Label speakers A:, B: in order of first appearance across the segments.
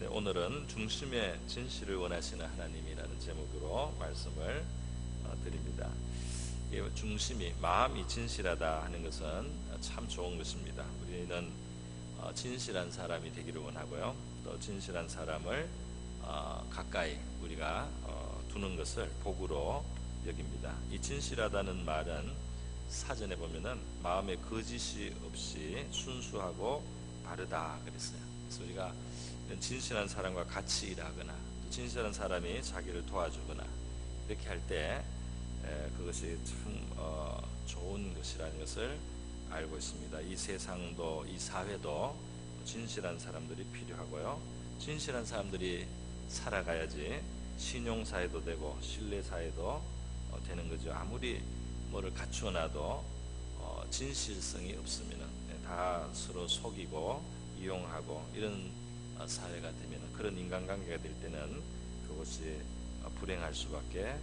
A: 네, 오늘은 중심의 진실을 원하시는 하나님이라는 제목으로 말씀을 드립니다. 중심이 마음이 진실하다 하는 것은 참 좋은 것입니다. 우리는 진실한 사람이 되기를 원하고요, 또 진실한 사람을 가까이 우리가 두는 것을 복으로 여깁니다. 이 진실하다는 말은 사전에 보면은 마음에 거짓이 없이 순수하고 바르다 그랬어요. 그래서 우리가 진실한 사람과 같이 일하거나 또 진실한 사람이 자기를 도와주거나 이렇게 할 때 그것이 참 좋은 것이라는 것을 알고 있습니다. 이 세상도 이 사회도 진실한 사람들이 필요하고요, 진실한 사람들이 살아가야지 신용사회도 되고 신뢰사회도 되는 거죠. 아무리 뭐를 갖추어놔도 진실성이 없으면 다 서로 속이고 이용하고 이런 사회가 되면, 그런 인간관계가 될 때는 그것이 불행할 수밖에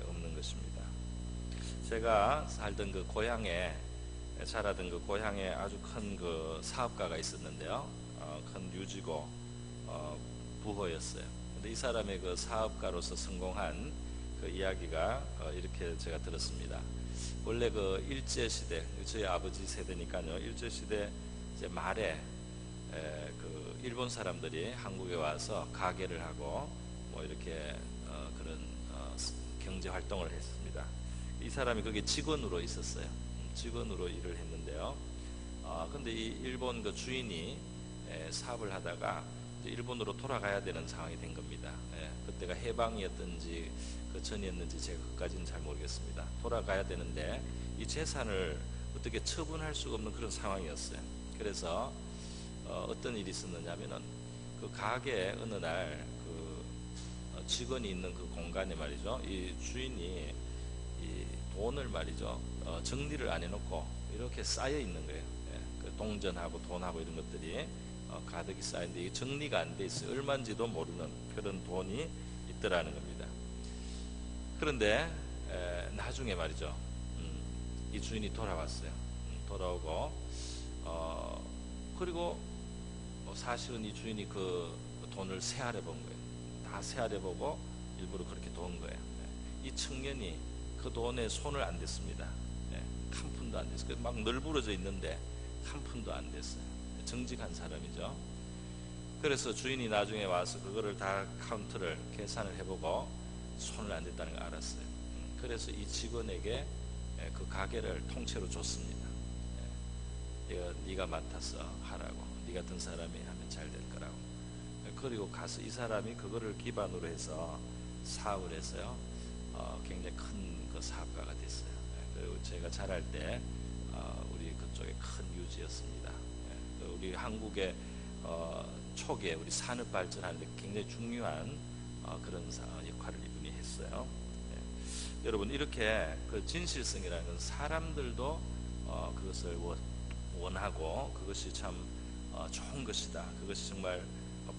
A: 없는 것입니다. 제가 살던 그 고향에, 자라던 그 고향에 아주 큰 그 사업가가 있었는데요, 큰 유지고 부호였어요. 근데 이 사람의 그 사업가로서 성공한 그 이야기가 이렇게 제가 들었습니다. 원래 그 일제시대, 저희 아버지 세대니까요, 일제시대 이제 말에 그 일본 사람들이 한국에 와서 가게를 하고 뭐 이렇게 그런 경제 활동을 했습니다. 이 사람이 거기 직원으로 있었어요. 직원으로 일을 했는데요. 근데 이 일본 그 주인이 사업을 하다가 이제 일본으로 돌아가야 되는 상황이 된 겁니다. 그때가 해방이었든지 그 전이었는지 제가 그까지는 잘 모르겠습니다. 돌아가야 되는데 이 재산을 어떻게 처분할 수가 없는 그런 상황이었어요. 그래서 어떤 일이 있었느냐면은 그 가게에 어느 날 그 직원이 있는 그 공간에 말이죠, 이 주인이 이 돈을 말이죠 정리를 안 해놓고 이렇게 쌓여 있는 거예요. 그 동전하고 돈하고 이런 것들이 가득히 쌓였는데 이게 정리가 안 돼 있어요. 얼마인지도 모르는 그런 돈이 있더라는 겁니다. 그런데 나중에 말이죠, 이 주인이 돌아왔어요. 돌아오고 그리고 사실은 이 주인이 그 돈을 세알해 본 거예요. 다 세알해 보고 일부러 그렇게 돈 거예요. 이 청년이 그 돈에 손을 안 댔습니다. 한 푼도 안 됐어요. 막 널브러져 있는데 한 푼도 안 됐어요. 정직한 사람이죠. 그래서 주인이 나중에 와서 그거를 다 카운트를 계산을 해보고 손을 안 댔다는 걸 알았어요. 그래서 이 직원에게 그 가게를 통째로 줬습니다. 이거 네가 맡아서 하라고, 네 같은 사람이 하면 잘 될 거라고. 그리고 가서 이 사람이 그거를 기반으로 해서 사업을 해서요, 굉장히 큰 그 사업가가 됐어요. 그리고 제가 자랄 때 우리 그쪽에 큰 유지였습니다. 우리 한국의 초기에 우리 산업 발전하는데 굉장히 중요한 그런 역할을 이분이 했어요. 여러분, 이렇게 그 진실성이라는 건 사람들도 그것을 원하고 그것이 참 좋은 것이다, 그것이 정말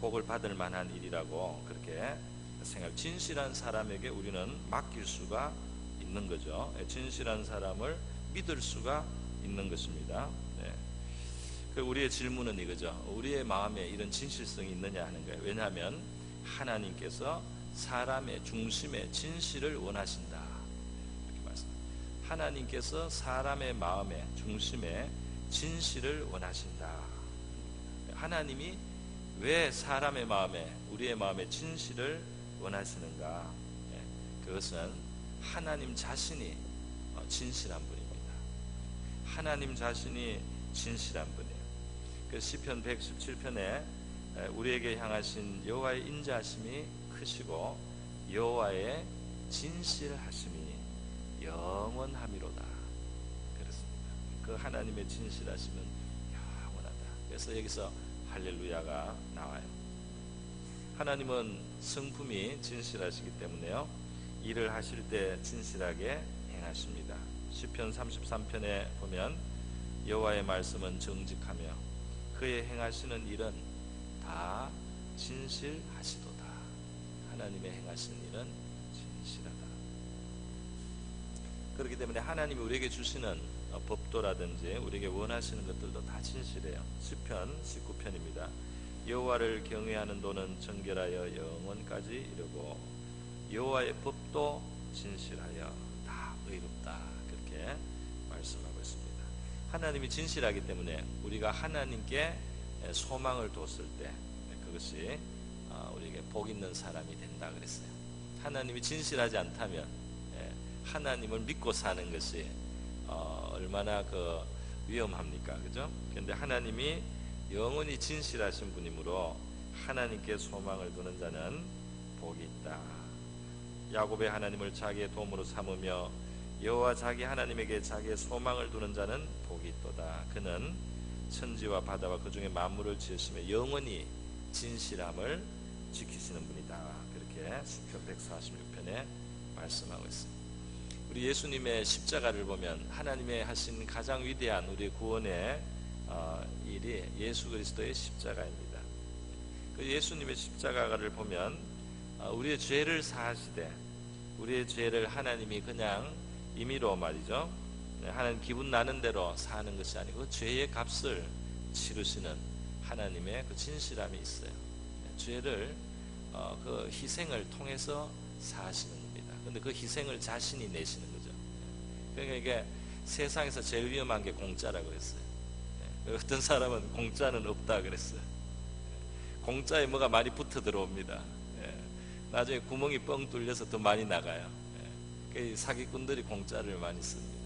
A: 복을 받을 만한 일이라고 그렇게 생각. 진실한 사람에게 우리는 맡길 수가 있는 거죠. 진실한 사람을 믿을 수가 있는 것입니다. 그 우리의 질문은 이거죠. 우리의 마음에 이런 진실성이 있느냐 하는 거예요. 왜냐하면 하나님께서 사람의 중심의 진실을 원하신다, 이렇게 말씀합니다. 하나님께서 사람의 마음의 중심에 진실을 원하신다. 하나님이 왜 사람의 마음에, 우리의 마음에 진실을 원하시는가? 그것은 하나님 자신이 진실한 분입니다. 하나님 자신이 진실한 분이에요. 그 시편 117편에 우리에게 향하신 여호와의 인자하심이 크시고 여호와의 진실하심이 영원함이로다 그렇습니다. 그 하나님의 진실하심은 영원하다. 그래서 여기서 할렐루야가 나와요. 하나님은 성품이 진실하시기 때문에요, 일을 하실 때 진실하게 행하십니다. 시편 33편에 보면 여호와의 말씀은 정직하며 그의 행하시는 일은 다 진실하시도다. 하나님의 행하시는 일은 진실하다. 그렇기 때문에 하나님이 우리에게 주시는 법도라든지 우리에게 원하시는 것들도 다 진실해요. 시편 19편입니다. 여호와를 경외하는 도는 정결하여 영원까지 이르고 여호와의 법도 진실하여 다 의롭다. 그렇게 말씀하고 있습니다. 하나님이 진실하기 때문에 우리가 하나님께 소망을 뒀을 때 그것이 우리에게 복 있는 사람이 된다 그랬어요. 하나님이 진실하지 않다면 하나님을 믿고 사는 것이 얼마나 위험합니까? 그죠? 그런데 하나님이 영원히 진실하신 분이므로 하나님께 소망을 두는 자는 복이 있다. 야곱의 하나님을 자기의 도움으로 삼으며 여호와 자기 하나님에게 자기의 소망을 두는 자는 복이 있도다. 그는 천지와 바다와 그 중에 만물을 지으시며 영원히 진실함을 지키시는 분이다. 그렇게 시편 146편에 말씀하고 있습니다. 우리 예수님의 십자가를 보면 하나님의 하신 가장 위대한 우리의 구원의 일이 예수 그리스도의 십자가입니다. 그 예수님의 십자가를 보면 우리의 죄를 사하시되 우리의 죄를 하나님이 그냥 임의로 말이죠. 하나님 기분 나는 대로 사는 것이 아니고 죄의 값을 치르시는 하나님의 그 진실함이 있어요. 죄를 그 희생을 통해서 사하시는 겁니다. 그런데 그 희생을 자신이 내시는 거죠. 그러니까 이게 세상에서 제일 위험한 게 공짜라고 그랬어요. 어떤 사람은 공짜는 없다 그랬어요. 공짜에 뭐가 많이 붙어 들어옵니다. 나중에 구멍이 뻥 뚫려서 더 많이 나가요. 사기꾼들이 공짜를 많이 씁니다.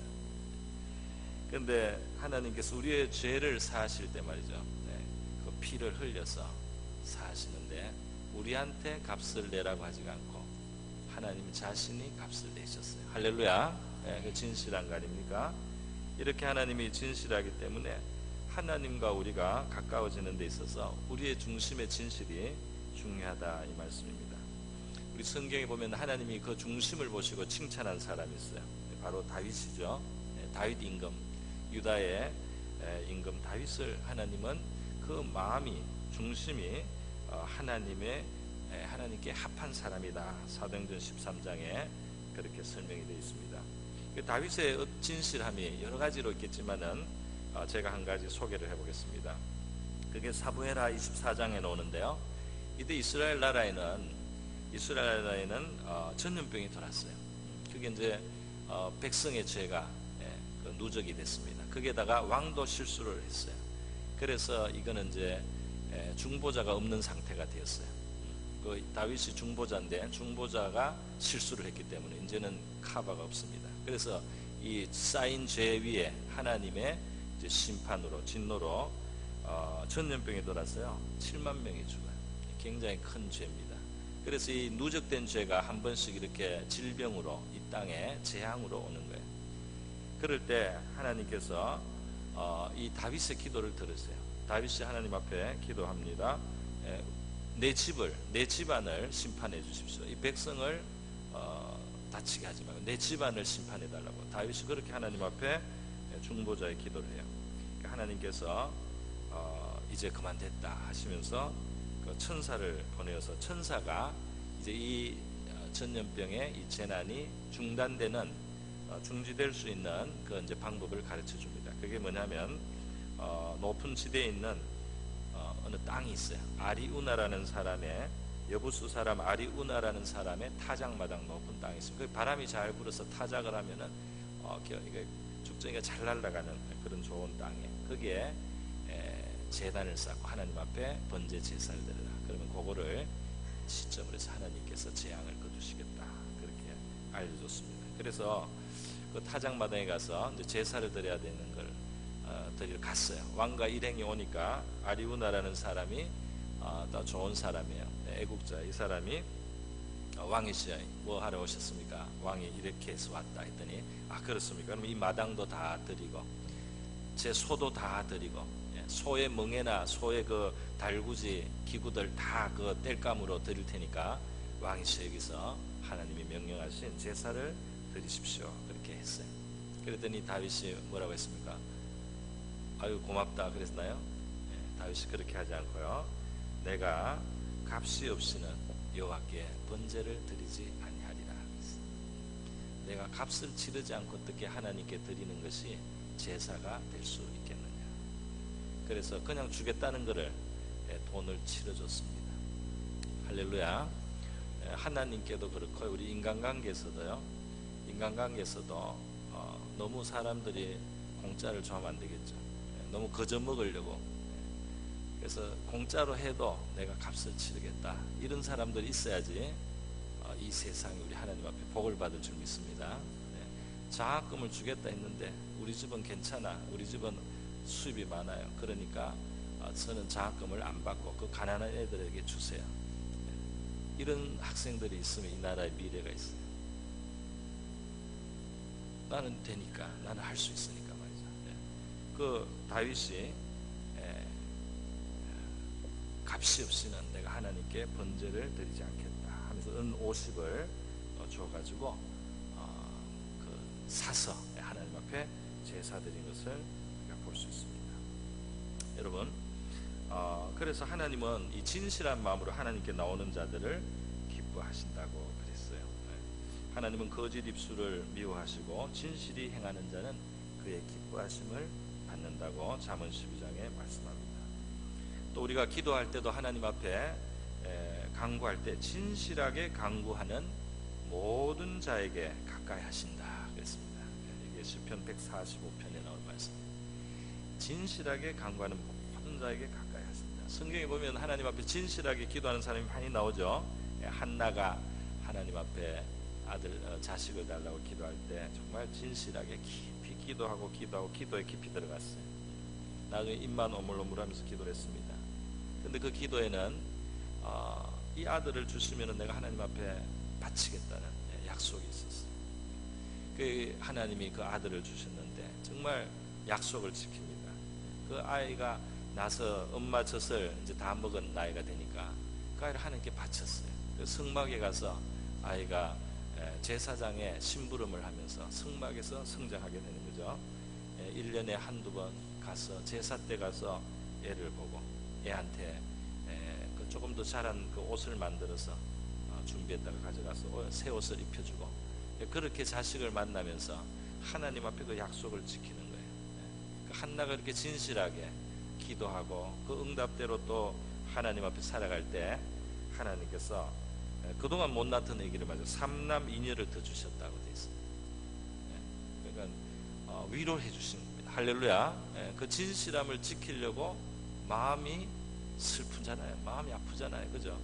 A: 그런데 하나님께서 우리의 죄를 사하실 때 말이죠. 그 피를 흘려서 사하시는데 우리한테 값을 내라고 하지 않고 하나님 자신이 값을 내셨어요. 할렐루야. 그 진실한 거 아닙니까? 이렇게 하나님이 진실하기 때문에 하나님과 우리가 가까워지는 데 있어서 우리의 중심의 진실이 중요하다 이 말씀입니다. 우리 성경에 보면 하나님이 그 중심을 보시고 칭찬한 사람이 있어요. 바로 다윗이죠. 다윗 임금, 유다의 임금 다윗을 하나님은 그 마음이 중심이 하나님께 합한 사람이다. 사도행전 13장에 그렇게 설명이 되어 있습니다. 다윗의 진실함이 여러 가지로 있겠지만은 제가 한 가지 소개를 해보겠습니다. 그게 사무엘하 24장에 나오는데요. 이때 이스라엘 나라에는 전염병이 돌았어요. 그게 이제 백성의 죄가 누적이 됐습니다. 거기에다가 왕도 실수를 했어요. 그래서 이거는 이제 중보자가 없는 상태가 되었어요. 그 다윗이 중보자인데 중보자가 실수를 했기 때문에 이제는 카바가 없습니다. 그래서 이 쌓인 죄 위에 하나님의 이제 심판으로 진노로 전염병이 돌았어요. 7만 명이 죽어요. 굉장히 큰 죄입니다. 그래서 이 누적된 죄가 한 번씩 이렇게 질병으로 이 땅에 재앙으로 오는 거예요. 그럴 때 하나님께서 이 다윗의 기도를 들으세요. 다윗이 하나님 앞에 기도합니다. 내 집안을 심판해 주십시오. 이 백성을 다치게 하지 말고 내 집안을 심판해 달라고 다윗이 그렇게 하나님 앞에 중보자의 기도를 해요. 그러니까 하나님께서 이제 그만 됐다 하시면서 그 천사를 보내어서 천사가 이제 이 전염병의 이 재난이 중단되는 중지될 수 있는 그 이제 방법을 가르쳐 줍니다. 그게 뭐냐면 높은 지대에 있는 어느 땅이 있어요. 아리우나라는 사람의 여부수 사람 아리우나라는 사람의 타작마당 높은 땅이 있습니다. 그 바람이 잘 불어서 타작을 하면은 이게 죽정이가 잘 날아가는 그런 좋은 땅에 거기에 제단을 쌓고 하나님 앞에 번제 제사를 드려라. 그러면 그거를 시점으로 해서 하나님께서 재앙을 거두시겠다. 그렇게 알려줬습니다. 그래서 그 타작마당에 가서 이제 제사를 드려야 되는 걸 드리러 갔어요. 왕과 일행이 오니까 아리우나라는 사람이 더 좋은 사람이에요. 애국자. 이 사람이 왕이시여 뭐 하러 오셨습니까? 왕이 이렇게 해서 왔다 했더니 그렇습니까? 그럼 이 마당도 다 드리고 제 소도 다 드리고 소의 멍에나 소의 그 달구지 기구들 다 그 땔감으로 드릴 테니까 왕이시여 여기서 하나님이 명령하신 제사를 드리십시오. 그렇게 했어요. 그랬더니 다윗이 뭐라고 했습니까? 아유 고맙다 그랬나요? 다윗이 그렇게 하지 않고요. 내가 값이 없이는 여호와께 번제를 드리지 아니하리라. 내가 값을 치르지 않고 어떻게 하나님께 드리는 것이 제사가 될 수 있겠느냐. 그래서 그냥 주겠다는 것을 돈을 치러줬습니다. 할렐루야. 하나님께도 그렇고 우리 인간관계에서도요. 인간관계에서도 너무 사람들이 공짜를 좋아하면 안 되겠죠. 너무 거저 먹으려고. 그래서 공짜로 해도 내가 값을 치르겠다. 이런 사람들이 있어야지 이 세상에 우리 하나님 앞에 복을 받을 줄 믿습니다. 장학금을 주겠다 했는데 우리 집은 괜찮아. 우리 집은 수입이 많아요. 그러니까 저는 장학금을 안 받고 그 가난한 애들에게 주세요. 이런 학생들이 있으면 이 나라의 미래가 있어요. 나는 되니까, 나는 할 수 있으니까 말이죠. 그 다윗이 값이 없이는 내가 하나님께 번제를 드리지 않겠다 하면서 은 50을 줘가지고 사서 하나님 앞에 제사 드린 것을 우리가 볼 수 있습니다. 여러분, 그래서 하나님은 이 진실한 마음으로 하나님께 나오는 자들을 기뻐하신다고 그랬어요. 하나님은 거짓 입술을 미워하시고 진실이 행하는 자는 그의 기뻐하심을 받는다고 잠언 12장에 말씀합니다. 또 우리가 기도할 때도 하나님 앞에 간구할 때 진실하게 간구하는 모든 자에게 가까이 하신다 그랬습니다. 이게 시편 145편에 나온 말씀입니다. 진실하게 간구하는 모든 자에게 가까이 하신다. 성경에 보면 하나님 앞에 진실하게 기도하는 사람이 많이 나오죠. 한나가 하나님 앞에 자식을 달라고 기도할 때 정말 진실하게 깊이 기도하고 기도에 깊이 들어갔어요. 나중에 입만 오물오물하면서 기도를 했습니다. 근데 그 기도에는 이 아들을 주시면 내가 하나님 앞에 바치겠다는 약속이 있었어요. 그 하나님이 그 아들을 주셨는데 정말 약속을 지킵니다. 그 아이가 나서 엄마 젖을 이제 다 먹은 나이가 되니까 그 아이를 하나님께 바쳤어요. 그 성막에 가서 아이가 제사장의 심부름을 하면서 성막에서 성장하게 되는 거죠. 1년에 한두 번 가서 제사 때 가서 애를 보고 애한테 조금 더 자란 그 옷을 만들어서 준비했다가 가져가서 새 옷을 입혀주고 그렇게 자식을 만나면서 하나님 앞에 그 약속을 지키는 거예요. 그 한나가 이렇게 진실하게 기도하고 그 응답대로 또 하나님 앞에 살아갈 때 하나님께서 그동안 못 낳던 아기를 맞아 3남 2녀를 더 주셨다고 되어 있습니다. 그러니까 위로해 주신 겁니다. 할렐루야. 그 진실함을 지키려고 마음이 슬프잖아요. 마음이 아프잖아요. 그죠?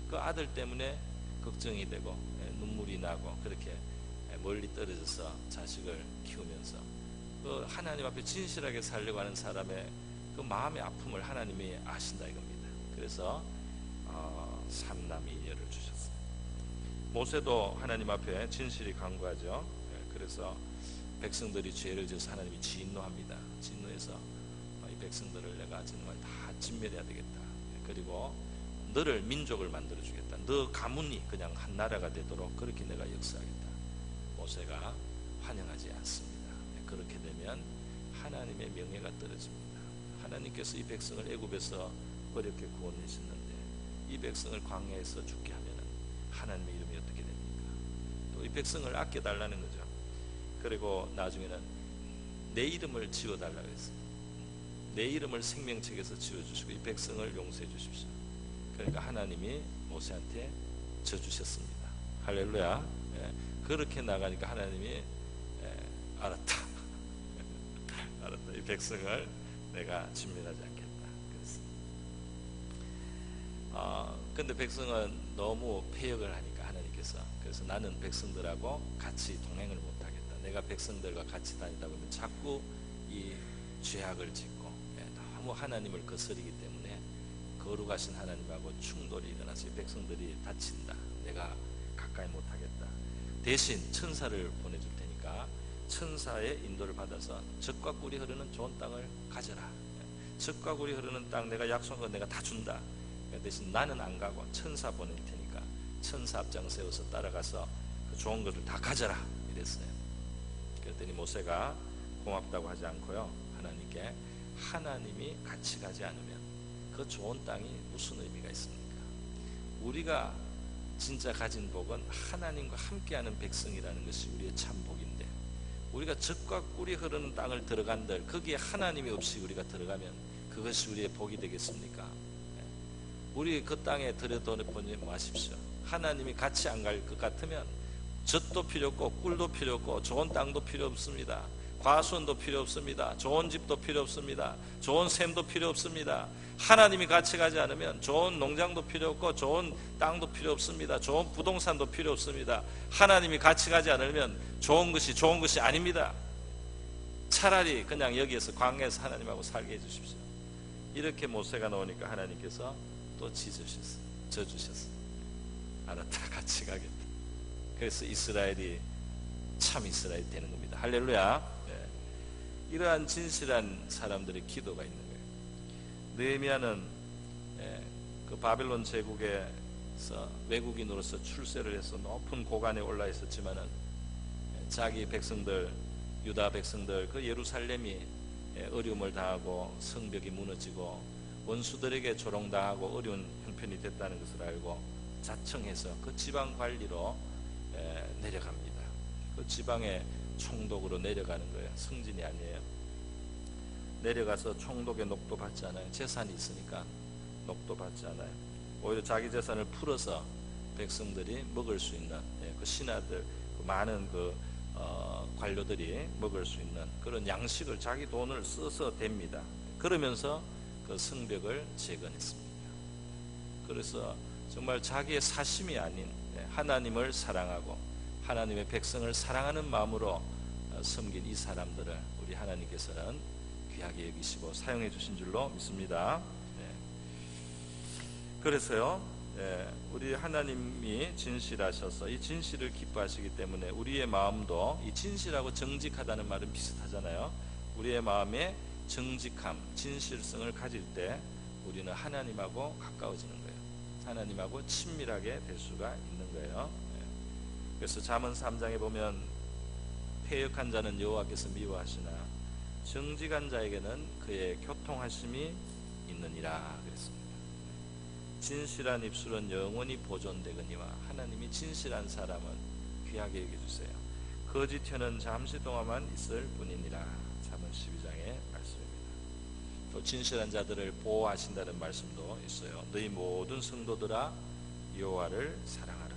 A: 그 아들 때문에 걱정이 되고 눈물이 나고 그렇게 멀리 떨어져서 자식을 키우면서 그 하나님 앞에 진실하게 살려고 하는 사람의 그 마음의 아픔을 하나님이 아신다 이겁니다. 그래서 3남 2녀를 주셨어요. 모세도 하나님 앞에 진실히 간구하죠. 그래서 백성들이 죄를 지어서 하나님이 진노합니다. 진노해서 이 백성들을 내가 정말 다 진멸해야 되겠다. 그리고 너를 민족을 만들어 주겠다. 너 가문이 그냥 한 나라가 되도록 그렇게 내가 역사하겠다. 모세가 환영하지 않습니다. 그렇게 되면 하나님의 명예가 떨어집니다. 하나님께서 이 백성을 애굽에서 어렵게 구원하셨는데 이 백성을 광야에서 죽게 하면 하나님의 이름이 어떻게 됩니까? 또 이 백성을 아껴달라는 거죠. 그리고 나중에는 내 이름을 지워달라고 했어요. 내 이름을 생명책에서 지워주시고 이 백성을 용서해 주십시오. 그러니까 하나님이 모세한테 져주셨습니다. 할렐루야. 그렇게 나가니까 하나님이 알았다. 알았다. 이 백성을 내가 진멸하지 않겠다. 근데 백성은 너무 패역을 하니까 하나님께서 그래서 나는 백성들하고 같이 동행을 못하겠다. 내가 백성들과 같이 다니다 보면 자꾸 이 죄악을 짓고 너무 하나님을 거스르기 때문에 거룩하신 하나님하고 충돌이 일어나서 이 백성들이 다친다. 내가 가까이 못하겠다. 대신 천사를 보내줄 테니까 천사의 인도를 받아서 젖과 꿀이 흐르는 좋은 땅을 가져라. 젖과 꿀이 흐르는 땅 내가 약속한 건 내가 다 준다. 대신 나는 안 가고 천사 보낼 테니까 천사 앞장 세워서 따라가서 그 좋은 것을 다 가져라 이랬어요. 그랬더니 모세가 고맙다고 하지 않고요, 하나님께 하나님이 같이 가지 않으면 그 좋은 땅이 무슨 의미가 있습니까? 우리가 진짜 가진 복은 하나님과 함께하는 백성이라는 것이 우리의 참 복인데 우리가 젖과 꿀이 흐르는 땅을 들어간들 거기에 하나님이 없이 우리가 들어가면 그것이 우리의 복이 되겠습니까? 우리 그 땅에 들여다보니 마십시오. 하나님이 같이 안 갈 것 같으면 젖도 필요 없고 꿀도 필요 없고 좋은 땅도 필요 없습니다. 과수원도 필요 없습니다. 좋은 집도 필요 없습니다. 좋은 샘도 필요 없습니다. 하나님이 같이 가지 않으면 좋은 농장도 필요 없고 좋은 땅도 필요 없습니다. 좋은 부동산도 필요 없습니다. 하나님이 같이 가지 않으면 좋은 것이 아닙니다. 차라리 그냥 여기에서 광야에서 하나님하고 살게 해주십시오. 이렇게 모세가 나오니까 하나님께서 또 져주셨어요. 알았다, 같이 가겠다. 그래서 이스라엘이 참 이스라엘이 되는 겁니다. 할렐루야. 이러한 진실한 사람들의 기도가 있는 거예요. 느헤미야는 그 바벨론 제국에서 외국인으로서 출세를 해서 높은 고관에 올라 있었지만은 자기 백성들, 유다 백성들, 그 예루살렘이 어려움을 당하고 성벽이 무너지고 원수들에게 조롱당하고 어려운 형편이 됐다는 것을 알고 자청해서 그 지방 관리로 내려갑니다. 그 지방의 총독으로 내려가는 거예요. 성진이 아니에요. 내려가서 총독의 녹도 받지 않아요. 재산이 있으니까 녹도 받지 않아요. 오히려 자기 재산을 풀어서 백성들이 먹을 수 있는, 그 신하들, 그 많은 관료들이 먹을 수 있는 그런 양식을 자기 돈을 써서 댑니다. 그러면서 그 성벽을 재건했습니다. 그래서 정말 자기의 사심이 아닌 하나님을 사랑하고 하나님의 백성을 사랑하는 마음으로 섬긴 이 사람들을 우리 하나님께서는 귀하게 여기시고 사용해 주신 줄로 믿습니다. 그래서요, 우리 하나님이 진실하셔서 이 진실을 기뻐하시기 때문에 우리의 마음도, 이 진실하고 정직하다는 말은 비슷하잖아요. 우리의 마음에 정직함, 진실성을 가질 때 우리는 하나님하고 가까워지는 거예요. 하나님하고 친밀하게 될 수가 있는 거예요. 그래서 잠언 3장에 보면 패역한 자는 여호와께서 미워하시나 정직한 자에게는 그의 교통하심이 있느니라 그랬습니다. 진실한 입술은 영원히 보존되거니와 하나님이 진실한 사람은 귀하게 여겨주세요. 거짓 혀는 잠시 동안만 있을 뿐이니라. 잠언 12장의 말씀입니다. 또 진실한 자들을 보호하신다는 말씀도 있어요. 너희 모든 성도들아 여호와를 사랑하라.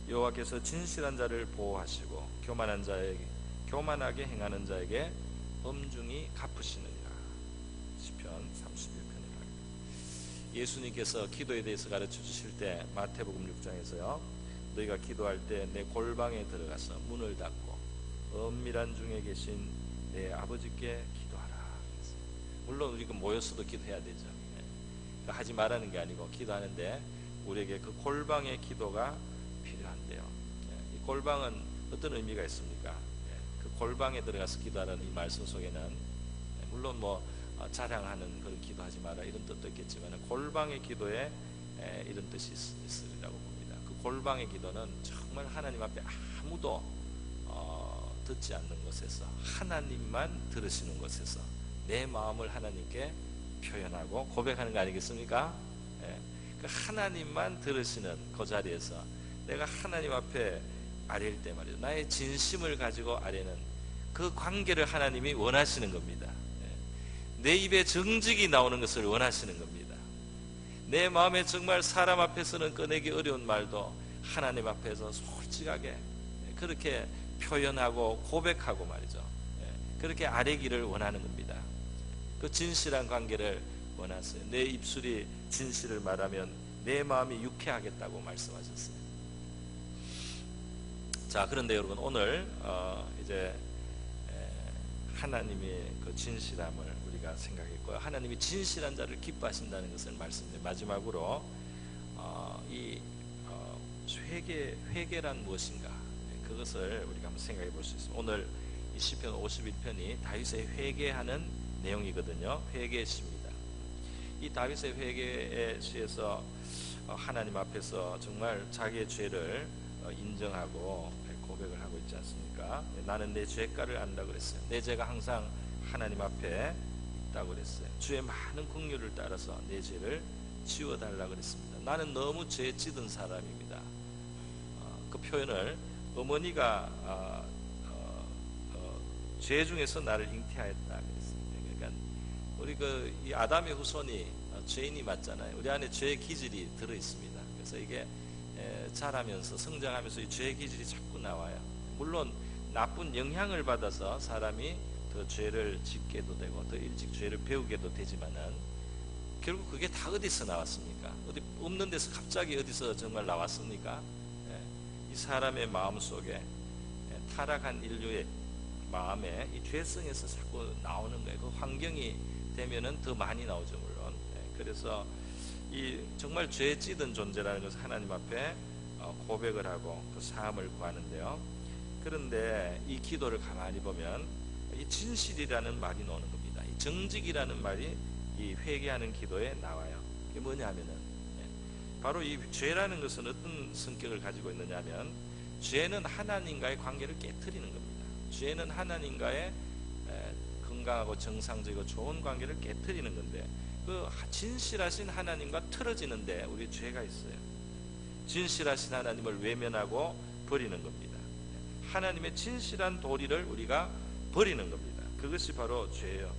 A: 여호와께서 진실한 자를 보호하시고 교만하게 행하는 자에게 엄중히 갚으시느니라. 시편 31편에 말입니다. 예수님께서 기도에 대해서 가르쳐 주실 때 마태복음 6장에서요, 너희가 기도할 때 내 골방에 들어가서 문을 닫고 은밀한 중에 계신 내 아버지께 기도하라. 물론 우리가 모여서도 기도해야 되죠. 하지 말라는 게 아니고 기도하는데 우리에게 그 골방의 기도가 필요한데요. 이 골방은 어떤 의미가 있습니까? 그 골방에 들어가서 기도하라는 이 말씀 속에는 물론 자랑하는 그런 기도하지 마라 이런 뜻도 있겠지만 골방의 기도에 이런 뜻이 있으리라고 봅니다. 그 골방의 기도는 정말 하나님 앞에 아무도 듣지 않는 곳에서 하나님만 들으시는 곳에서 내 마음을 하나님께 표현하고 고백하는 거 아니겠습니까? 그 하나님만 들으시는 그 자리에서 내가 하나님 앞에 아뢰일 때 말이죠. 나의 진심을 가지고 아뢰는 그 관계를 하나님이 원하시는 겁니다. 내 입에 정직이 나오는 것을 원하시는 겁니다. 내 마음에 정말 사람 앞에서는 꺼내기 어려운 말도 하나님 앞에서 솔직하게 그렇게 표현하고 고백하고 말이죠. 그렇게 아뢰기를 원하는 겁니다. 그 진실한 관계를 원하세요. 내 입술이 진실을 말하면 내 마음이 유쾌하겠다고 말씀하셨어요. 자, 그런데 여러분 오늘 이제 하나님의 그 진실함을 우리가 생각했고요. 하나님이 진실한 자를 기뻐하신다는 것을 말씀드려요. 마지막으로 이 회개란 무엇인가, 그것을 우리가 한번 생각해 볼 수 있습니다. 오늘 이 시편 51편이 다윗의 회개하는 내용이거든요. 회개의 시입니다. 이 다윗의 회개의 시에서 하나님 앞에서 정말 자기의 죄를 인정하고 고백을 하고 있지 않습니까? 나는 내 죄가를 안다 그랬어요. 내 죄가 항상 하나님 앞에 있다고 그랬어요. 주의 많은 긍휼을 따라서 내 죄를 지워달라 그랬습니다. 나는 너무 죄에 찌든 사람입니다. 그 표현을 어머니가 죄 중에서 나를 잉태하였다 그랬습니다. 그러니까 우리 이 아담의 후손이 죄인이 맞잖아요. 우리 안에 죄의 기질이 들어 있습니다. 그래서 이게 자라면서 성장하면서 이 죄의 기질이 자꾸 나와요. 물론 나쁜 영향을 받아서 사람이 더 죄를 짓게도 되고 더 일찍 죄를 배우게도 되지만은 결국 그게 다 어디서 나왔습니까? 어디 없는 데서 갑자기 어디서 정말 나왔습니까? 이 사람의 마음 속에 타락한 인류의 마음에 이 죄성에서 자꾸 나오는 거예요. 그 환경이 되면은 더 많이 나오죠, 물론. 그래서 이 정말 죄에 찌든 존재라는 것을 하나님 앞에 고백을 하고 그 사함을 구하는데요. 그런데 이 기도를 가만히 보면 이 진실이라는 말이 나오는 겁니다. 이 정직이라는 말이 이 회개하는 기도에 나와요. 이게 뭐냐면은 바로 이 죄라는 것은 어떤 성격을 가지고 있느냐면 죄는 하나님과의 관계를 깨트리는 겁니다. 죄는 하나님과의 건강하고 정상적이고 좋은 관계를 깨트리는 건데 그 진실하신 하나님과 틀어지는데 우리 죄가 있어요. 진실하신 하나님을 외면하고 버리는 겁니다. 하나님의 진실한 도리를 우리가 버리는 겁니다. 그것이 바로 죄예요.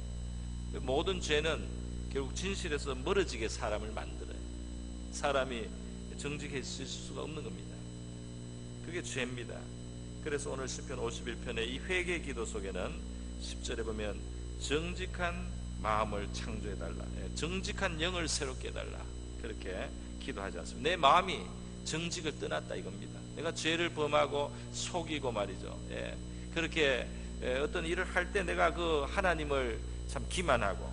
A: 모든 죄는 결국 진실에서 멀어지게 사람을 만들어요. 사람이 정직해질 수가 없는 겁니다. 그게 죄입니다. 그래서 오늘 시편 51편의 이 회개 기도 속에는 10절에 보면 정직한 마음을 창조해달라, 정직한 영을 새롭게 해달라, 그렇게 기도하지 않습니다. 내 마음이 정직을 떠났다 이겁니다. 내가 죄를 범하고 속이고 말이죠. 그렇게 어떤 일을 할 때 내가 그 하나님을 참 기만하고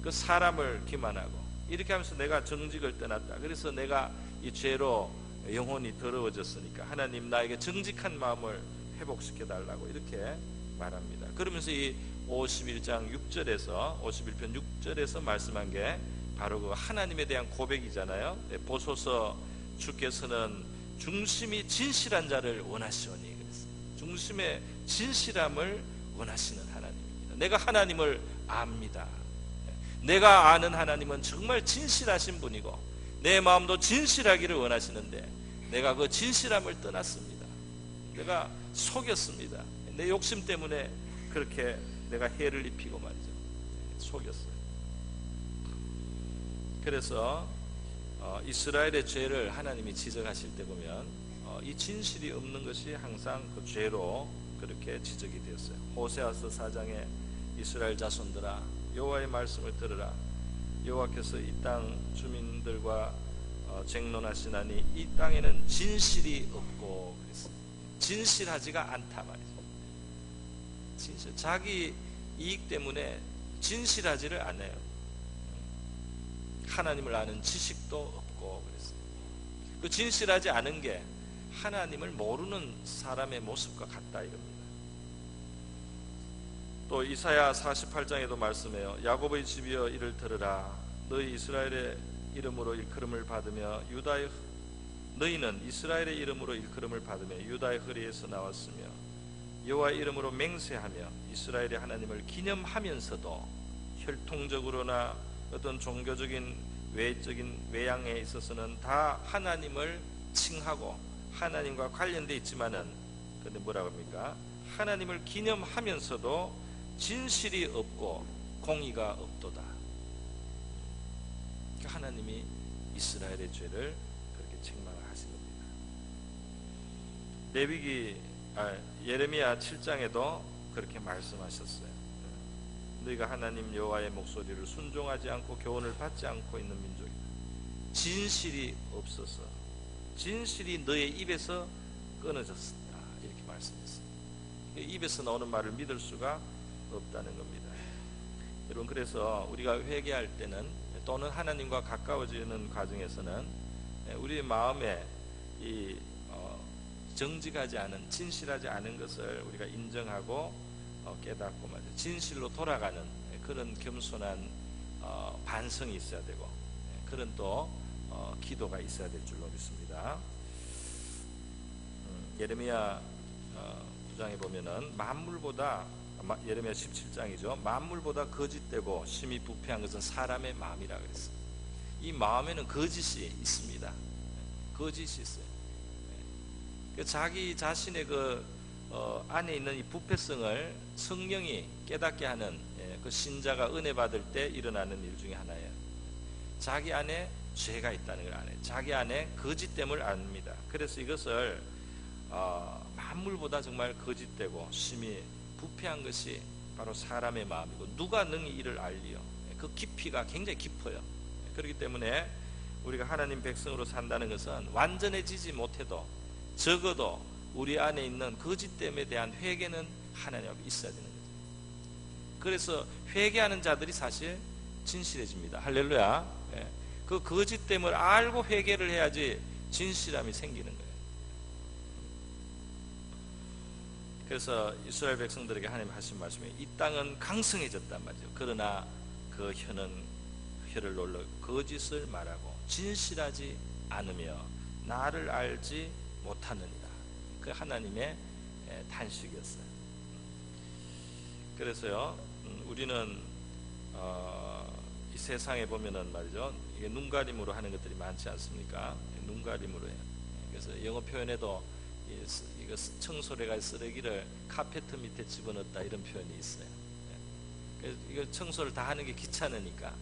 A: 그 사람을 기만하고 이렇게 하면서 내가 정직을 떠났다. 그래서 내가 이 죄로 영혼이 더러워졌으니까 하나님 나에게 정직한 마음을 회복시켜 달라고 이렇게 말합니다. 그러면서 이 51장 6절에서 51편 6절에서 말씀한 게 바로 그 하나님에 대한 고백이잖아요. 보소서 주께서는 중심이 진실한 자를 원하시오니, 중심의 진실함을 원하시는 하나님입니다. 내가 하나님을 압니다. 내가 아는 하나님은 정말 진실하신 분이고 내 마음도 진실하기를 원하시는데 내가 그 진실함을 떠났습니다. 내가 속였습니다. 내 욕심 때문에 그렇게 내가 해를 입히고 말이죠. 속였어요. 그래서 이스라엘의 죄를 하나님이 지적하실 때 보면 이 진실이 없는 것이 항상 그 죄로 그렇게 지적이 되었어요. 호세아서 4장에 이스라엘 자손들아 여호와의 말씀을 들으라. 여호와께서 이 땅 주민들과 쟁론하시나니 이 땅에는 진실이 없고 그랬어요. 진실하지가 않다 말이죠. 진실, 자기 이익 때문에 진실하지를 않아요. 하나님을 아는 지식도 없고 그랬어요. 그 진실하지 않은 게 하나님을 모르는 사람의 모습과 같다 이겁니다. 또 이사야 48장에도 말씀해요. 야곱의 집이여 이를 들으라. 너희 이스라엘의 이름으로 일컬음을 받으며 너희는 이스라엘의 이름으로 일컬음을 받으며 유다의 허리에서 나왔으며 여호와의 이름으로 맹세하며 이스라엘의 하나님을 기념하면서도 혈통적으로나 어떤 종교적인 외적인 외양에 있어서는 다 하나님을 칭하고 하나님과 관련되어 있지만은 근데 뭐라고 합니까? 하나님을 기념하면서도 진실이 없고 공의가 없도다. 하나님이 이스라엘의 죄를 그렇게 책망하신 겁니다. 예레미야 7장에도 그렇게 말씀하셨어요. 너희가 하나님 여호와의 목소리를 순종하지 않고 교훈을 받지 않고 있는 민족이다. 진실이 없어서 진실이 너의 입에서 끊어졌다 이렇게 말씀했어요. 입에서 나오는 말을 믿을 수가 없다는 겁니다. 여러분, 그래서 우리가 회개할 때는 또는 하나님과 가까워지는 과정에서는 우리 마음에 이 정직하지 않은, 진실하지 않은 것을 우리가 인정하고 깨닫고 말이죠. 진실로 돌아가는 그런 겸손한 반성이 있어야 되고 그런 또 기도가 있어야 될 줄로 믿습니다. 예레미야 9장에 보면은 만물보다, 예레미야 17장이죠. 만물보다 거짓되고 심히 부패한 것은 사람의 마음이라 그랬어요. 이 마음에는 거짓이 있습니다. 거짓이 있어요. 자기 자신의 그 안에 있는 이 부패성을 성령이 깨닫게 하는 그 신자가 은혜 받을 때 일어나는 일 중에 하나예요. 자기 안에 죄가 있다는 걸 아네. 자기 안에 거짓됨을 압니다. 그래서 이것을 만물보다 정말 거짓되고 심히 부패한 것이 바로 사람의 마음이고 누가 능히 이를 알리요. 그 깊이가 굉장히 깊어요. 그렇기 때문에 우리가 하나님 백성으로 산다는 것은 완전해지지 못해도 적어도 우리 안에 있는 거짓됨에 대한 회개는 하나님 앞에 있어야 되는 거죠. 그래서 회개하는 자들이 사실 진실해집니다. 할렐루야. 그 거짓됨을 알고 회개를 해야지 진실함이 생기는 거예요. 그래서 이스라엘 백성들에게 하나님 하신 말씀이 이 땅은 강성해졌단 말이죠. 그러나 그 혀를 놀러 거짓을 말하고 진실하지 않으며 나를 알지 못하느니라. 그 하나님의 단식이었어요. 그래서요, 우리는 이 세상에 보면은 말이죠, 이게 눈가림으로 하는 것들이 많지 않습니까? 눈가림으로 해요. 그래서 영어 표현에도 이거 청소를 해가 쓰레기를 카페트 밑에 집어넣었다 이런 표현이 있어요. 그래서 이거 청소를 다 하는 게 귀찮으니까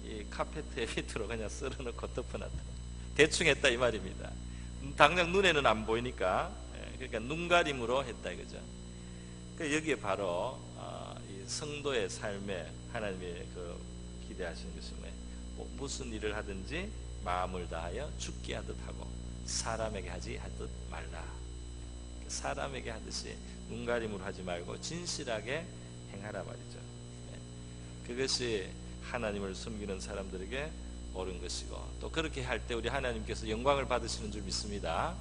A: 이 카페트에 밑으로 그냥 쓸어넣고 덮어놨다. 대충 했다 이 말입니다. 당장 눈에는 안 보이니까. 그러니까 눈가림으로 했다 이거죠. 여기에 바로 이 성도의 삶에 하나님의 그 기대하시는 것이 뭐예요? 무슨 일을 하든지 마음을 다하여 죽게 하듯 하고 사람에게 하지 하듯 말라. 사람에게 하듯이 눈가림으로 하지 말고 진실하게 행하라 말이죠. 그것이 하나님을 섬기는 사람들에게 옳은 것이고, 또 그렇게 할 때 우리 하나님께서 영광을 받으시는 줄 믿습니다.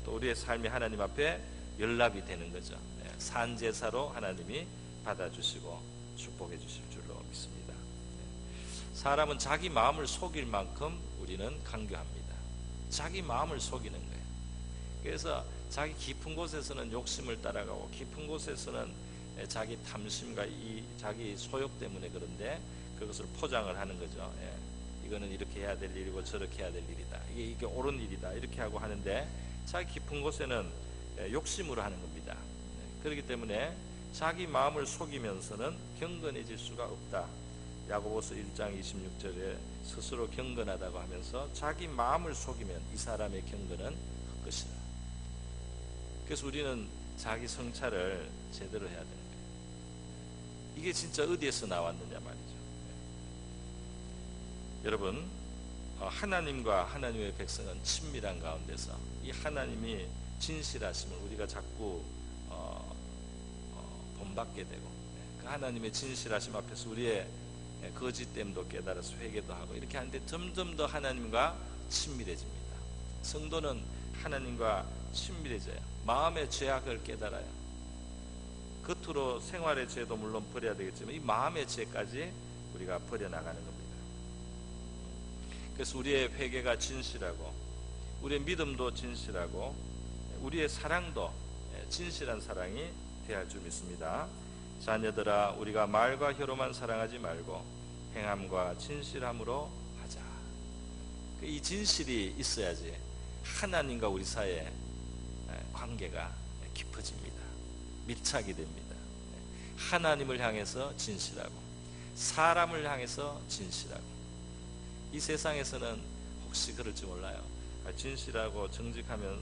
A: 또 우리의 삶이 하나님 앞에 연락이 되는 거죠. 산제사로 하나님이 받아주시고 축복해 주실 줄로 믿습니다. 사람은 자기 마음을 속일 만큼 우리는 강교합니다. 자기 마음을 속이는 거예요. 그래서 자기 깊은 곳에서는 욕심을 따라가고 깊은 곳에서는 자기 탐심과 자기 소욕 때문에 그런데 그것을 포장을 하는 거죠. 이거는 이렇게 해야 될 일이고 저렇게 해야 될 일이다. 이게 옳은 일이다. 이렇게 하고 하는데 자기 깊은 곳에는 욕심으로 하는 겁니다. 그렇기 때문에 자기 마음을 속이면서는 경건해질 수가 없다. 야고보서 1장 26절에 스스로 경건하다고 하면서 자기 마음을 속이면 이 사람의 경건은 헛것이라. 그래서 우리는 자기 성찰을 제대로 해야 되는 거예요. 이게 진짜 어디에서 나왔느냐 말이죠. 여러분, 하나님과 하나님의 백성은 친밀한 가운데서 이 하나님이 진실하심을 우리가 자꾸 본받게 되고, 그 하나님의 진실하심 앞에서 우리의 거짓됨도 깨달아서 회개도 하고 이렇게 하는데 점점 더 하나님과 친밀해집니다. 성도는 하나님과 친밀해져요. 마음의 죄악을 깨달아요. 겉으로 생활의 죄도 물론 버려야 되겠지만 이 마음의 죄까지 우리가 버려나가는 겁니다. 그래서 우리의 회개가 진실하고 우리의 믿음도 진실하고 우리의 사랑도 진실한 사랑이 되어야 할 줄 믿습니다. 자녀들아, 우리가 말과 혀로만 사랑하지 말고 행함과 진실함으로 하자. 이 진실이 있어야지 하나님과 우리 사이의 관계가 깊어집니다. 밀착이 됩니다. 하나님을 향해서 진실하고 사람을 향해서 진실하고. 이 세상에서는 혹시 그럴지 몰라요. 진실하고 정직하면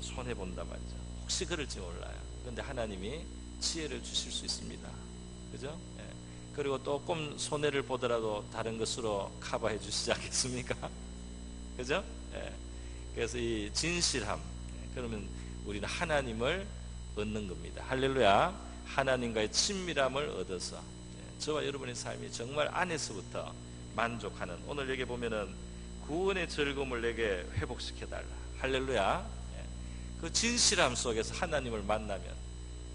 A: 손해본단 말이죠. 혹시 그럴지 몰라요. 그런데 하나님이 지혜를 주실 수 있습니다. 그죠? 그리고 조금 손해를 보더라도 다른 것으로 커버해 주시지 않겠습니까? 그죠? 그래서 이 진실함, 그러면 우리는 하나님을 얻는 겁니다. 할렐루야. 하나님과의 친밀함을 얻어서 저와 여러분의 삶이 정말 안에서부터 만족하는, 오늘 여기 보면은 구원의 즐거움을 내게 회복시켜 달라. 할렐루야. 그 진실함 속에서 하나님을 만나면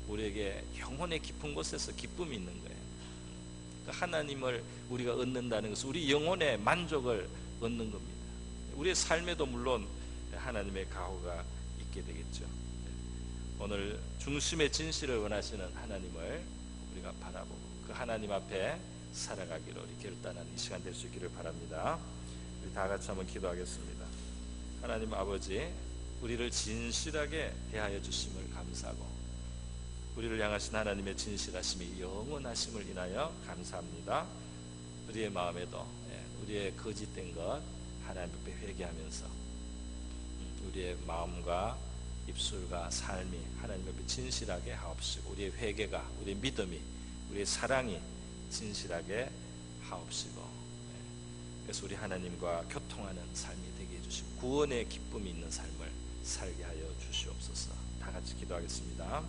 A: 우리에게 영혼의 깊은 곳에서 기쁨이 있는 거예요. 그 하나님을 우리가 얻는다는 것은 우리 영혼의 만족을 얻는 겁니다. 우리의 삶에도 물론 하나님의 가호가 있게 되겠죠. 오늘 중심의 진실을 원하시는 하나님을 우리가 바라보고 그 하나님 앞에 살아가기로 결단한 이 시간 될 수 있기를 바랍니다. 우리 다 같이 한번 기도하겠습니다. 하나님 아버지, 우리를 진실하게 대하여 주심을 감사하고 우리를 향하신 하나님의 진실하심이 영원하심을 인하여 감사합니다. 우리의 마음에도 우리의 거짓된 것 하나님 앞에 회개하면서 우리의 마음과 입술과 삶이 하나님 앞에 진실하게 하옵시고, 우리의 회개가, 우리의 믿음이, 우리의 사랑이 진실하게 하옵시고, 그래서 우리 하나님과 교통하는 삶이 되게 해주시고 구원의 기쁨이 있는 삶을 살게 하여 주시옵소서. 다 같이 기도하겠습니다.